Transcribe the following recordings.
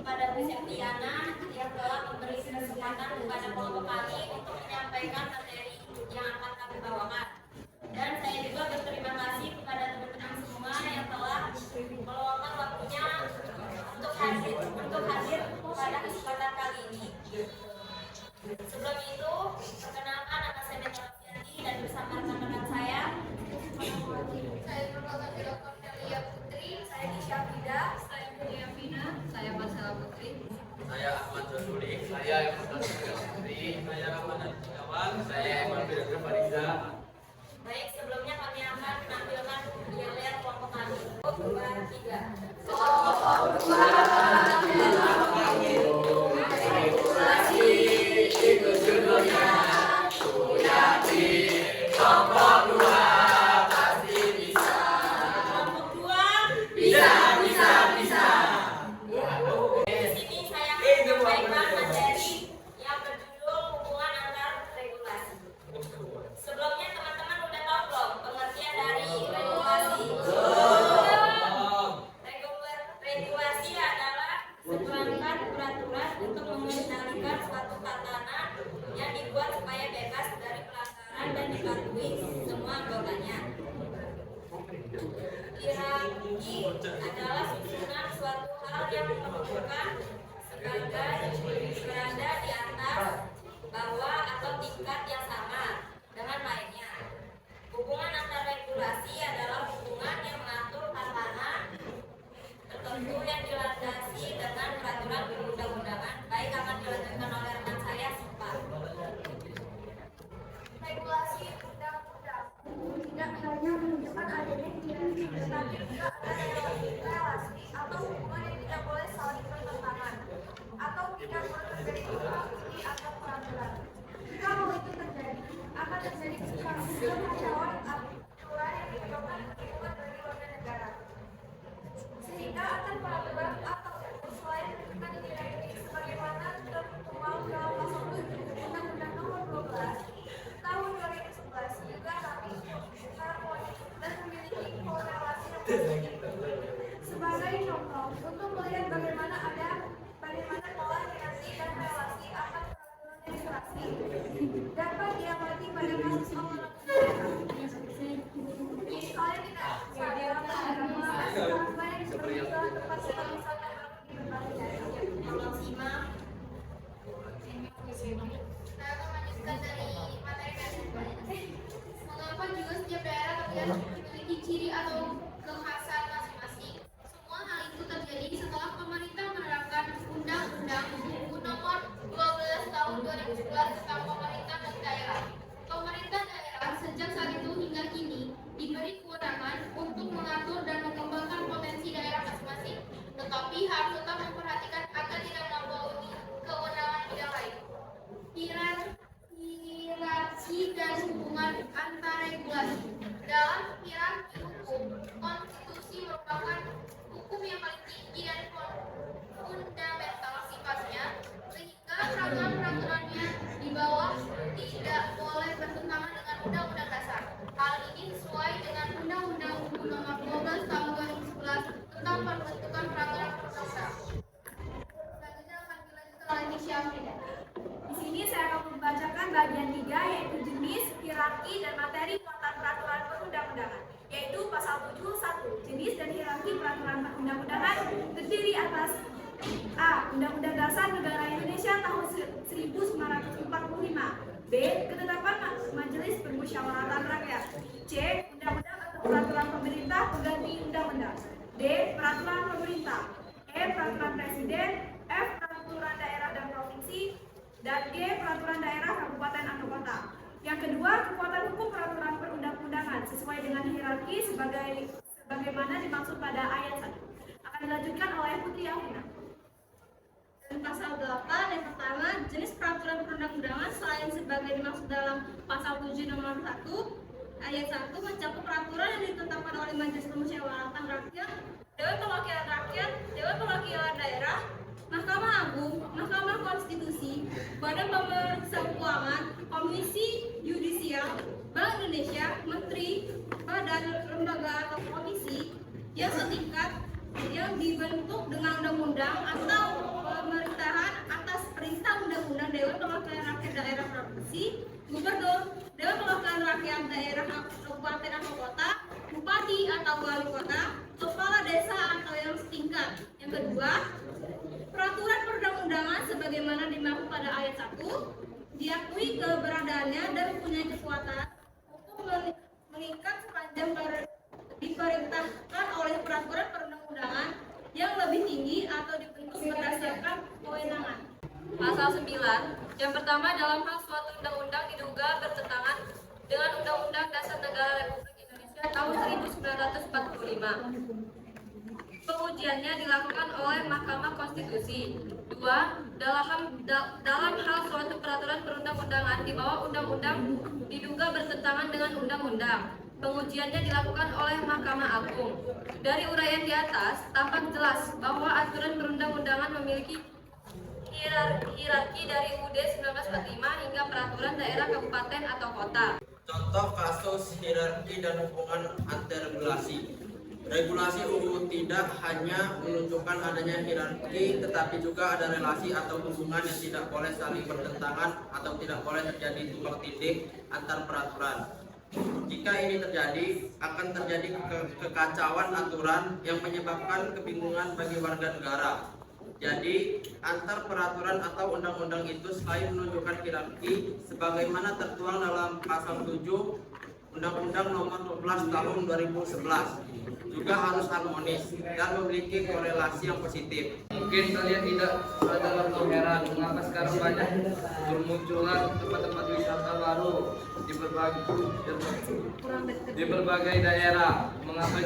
kepada Bu Septiana yang telah memberi kesempatan kepada kelompok kami untuk menyampaikan materi yang akan kami bawakan. Dan saya juga berterima kasih kepada teman-teman semua yang telah meluangkan waktunya untuk hadir pada kesempatan kali ini. Sebelum itu, perkenalkan nama saya Metalasianti dan bersama rekan-rekan saya merupakan Dr. Delia Putri, saya Nisha Fida, saya Delia Vina, saya Marcella Putri, saya Ahmad Joduli, saya Ahmad Putri, saya Ahmad Kawan, saya Ahmad Firdaus Fariza. Baik, sebelumnya kami akan menampilkan layar kelompok kami. 'B. Ketetapan Majelis Permusyawaratan Rakyat'. C. Undang-undang atau peraturan pemerintah pengganti undang-undang. D. Peraturan pemerintah. E. Peraturan presiden. F. Peraturan daerah dan provinsi. Dan G. Peraturan daerah kabupaten atau kota. Yang kedua, kekuatan hukum peraturan perundang-undangan sesuai dengan hierarki sebagaimana dimaksud pada ayat 1. Akan dilanjutkan oleh Putri Alvina. Pasal 8 yang pertama, jenis peraturan perundang-undangan selain sebagai dimaksud dalam pasal 7 nomor 1 ayat 1 mencakup peraturan yang ditetapkan oleh Majelis Permusyawaratan Rakyat, Dewan Perwakilan Rakyat, Dewan Perwakilan Daerah, Mahkamah Agung, Mahkamah Konstitusi, Badan Pemeriksa Keuangan, Komisi Yudisial, Bank Indonesia, Menteri, Badan, Lembaga atau komisi yang setingkat yang dibentuk dengan undang-undang atau provinsi, gubernur, dewan perwakilan rakyat daerah kabupaten atau kota, bupati atau wali kota, kepala desa atau yang setingkat. Yang kedua, peraturan perundang-undangan sebagaimana dimaksud pada ayat 1 diakui keberadaannya dan mempunyai kekuatan untuk mengikat sepanjang diperintahkan oleh peraturan perundang-undangan yang lebih tinggi atau dibentuk berdasarkan kewenangan. Pasal 9, yang pertama, dalam hal suatu undang-undang diduga bertentangan dengan Undang-Undang Dasar Negara Republik Indonesia tahun 1945. Pengujiannya dilakukan oleh Mahkamah Konstitusi. 2. Dalam hal suatu peraturan perundang-undangan di bawah undang-undang diduga bertentangan dengan undang-undang. Pengujiannya dilakukan oleh Mahkamah Agung. Dari uraian di atas, tampak jelas bahwa aturan perundang-undangan memiliki hierarki dari UUD 1945 hingga peraturan daerah, kabupaten, atau kota. Contoh kasus hierarki dan hubungan antar regulasi. Regulasi UU tidak hanya menunjukkan adanya hierarki, tetapi juga ada relasi atau hubungan yang tidak boleh saling bertentangan atau tidak boleh terjadi tumpang tindih antar peraturan. Jika ini terjadi, akan terjadi kekacauan aturan yang menyebabkan kebingungan bagi warga negara. Jadi, antar peraturan atau undang-undang itu selain menunjukkan hierarki, sebagaimana tertuang dalam pasal 7 Undang-Undang Nomor 12 Tahun 2011, juga harus harmonis dan memiliki korelasi yang positif. Mungkin kalian tidak dalam heran mengapa sekarang banyak bermunculan tempat-tempat wisata baru di berbagai daerah. Mengapa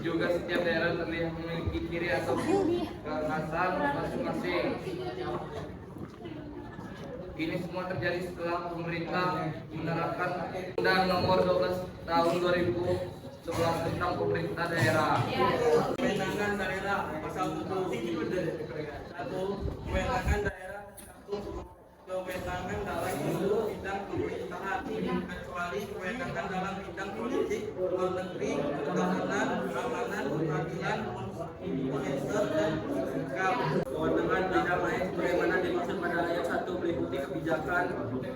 juga setiap daerah terlihat memiliki ciri atau kekhawatiran masing-masing. Ini semua terjadi setelah pemerintah menerapkan Undang Nomor 12 Tahun 2011 tentang pemerintah daerah. Kewenangan daerah pasal 7. 1. Kewenangan daerah. 1. Kewenangan dalam bidang pemerintahan, kecuali kewenangan dalam bidang politik, luar negeri, pertahanan, keamanan, peradilan, monitor, dan sikap. Kewenangan bidang lain sebagaimana dimaksud pada ayat 1 meliputi kebijakan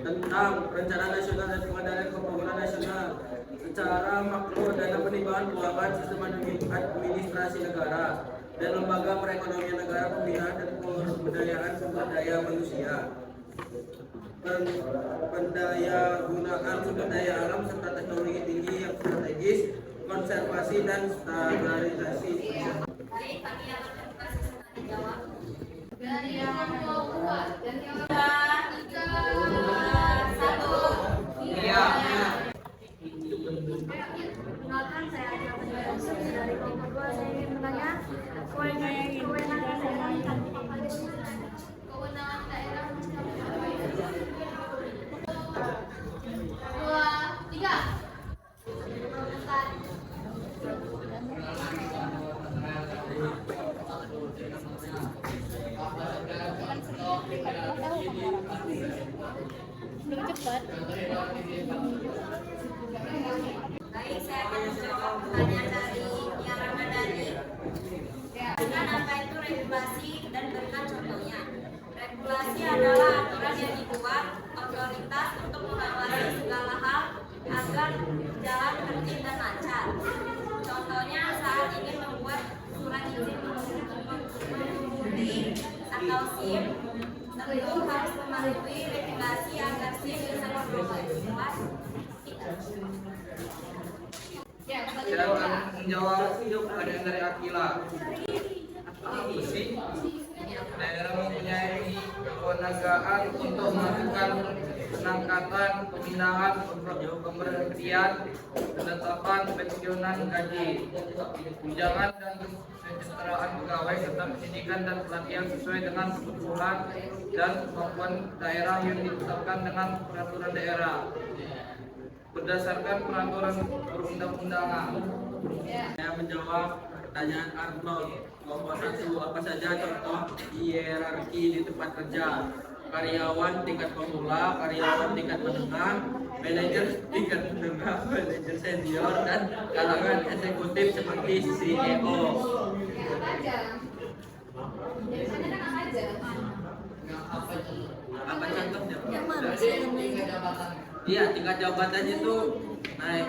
tentang rencana nasional dan pengendalian pembangunan nasional secara makro, dana penimbangan keuangan, sistem administrasi negara, dan lembaga perekonomian negara, pembinaan dan pemberdayaan sumber daya manusia, pendaya gunaan sumber daya alam serta teknologi tinggi yang strategis, konservasi dan standarisasi. Baik, kami akan membuka sesi tanya jawab. Dari yang kedua, dan yang 3, 2, 1. Iya. Perkenalkan, saya Adia Penjelasan dari kelompok 2. Saya ingin bertanya kewenangan daerah yang kewenangan daerah. 2, 3. Baik, saya akan menjawab pertanyaan dari Nia Ramadhani. Dengan apa itu regulasi dan berikan contohnya. Regulasi adalah aturan yang dibuat otoritas untuk mengawasi segala hal agar jalan tertib dan lancar. Contohnya saat ingin membuat surat izin mengemudi atau SIM, tentu harus melalui regulasi agar SIM bisa diperluas. Saya akan menjawab pertanyaan dari Akila. Apa sih? Daerah mempunyai kewenangan untuk melakukan pengangkatan, pemindahan, pemberhentian, penetapan, pensiunan, gaji, tunjangan dan kesejahteraan pegawai serta pendidikan dan pelatihan sesuai dengan kebutuhan dan kemampuan daerah yang ditetapkan dengan peraturan daerah berdasarkan peraturan perundang-undangan. Saya menjawab pertanyaan Arnold. Kelompok 1, apa saja contoh hierarki di tempat kerja? Karyawan tingkat pemula, karyawan tingkat menengah, manajer tingkat menengah, manajer senior, dan kalangan eksekutif seperti CEO. Apa contohnya? Iya, tingkat jabatannya tuh naik.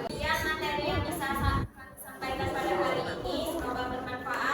Sekian materi yang bisa saya sampaikan pada hari ini, semoga bermanfaat.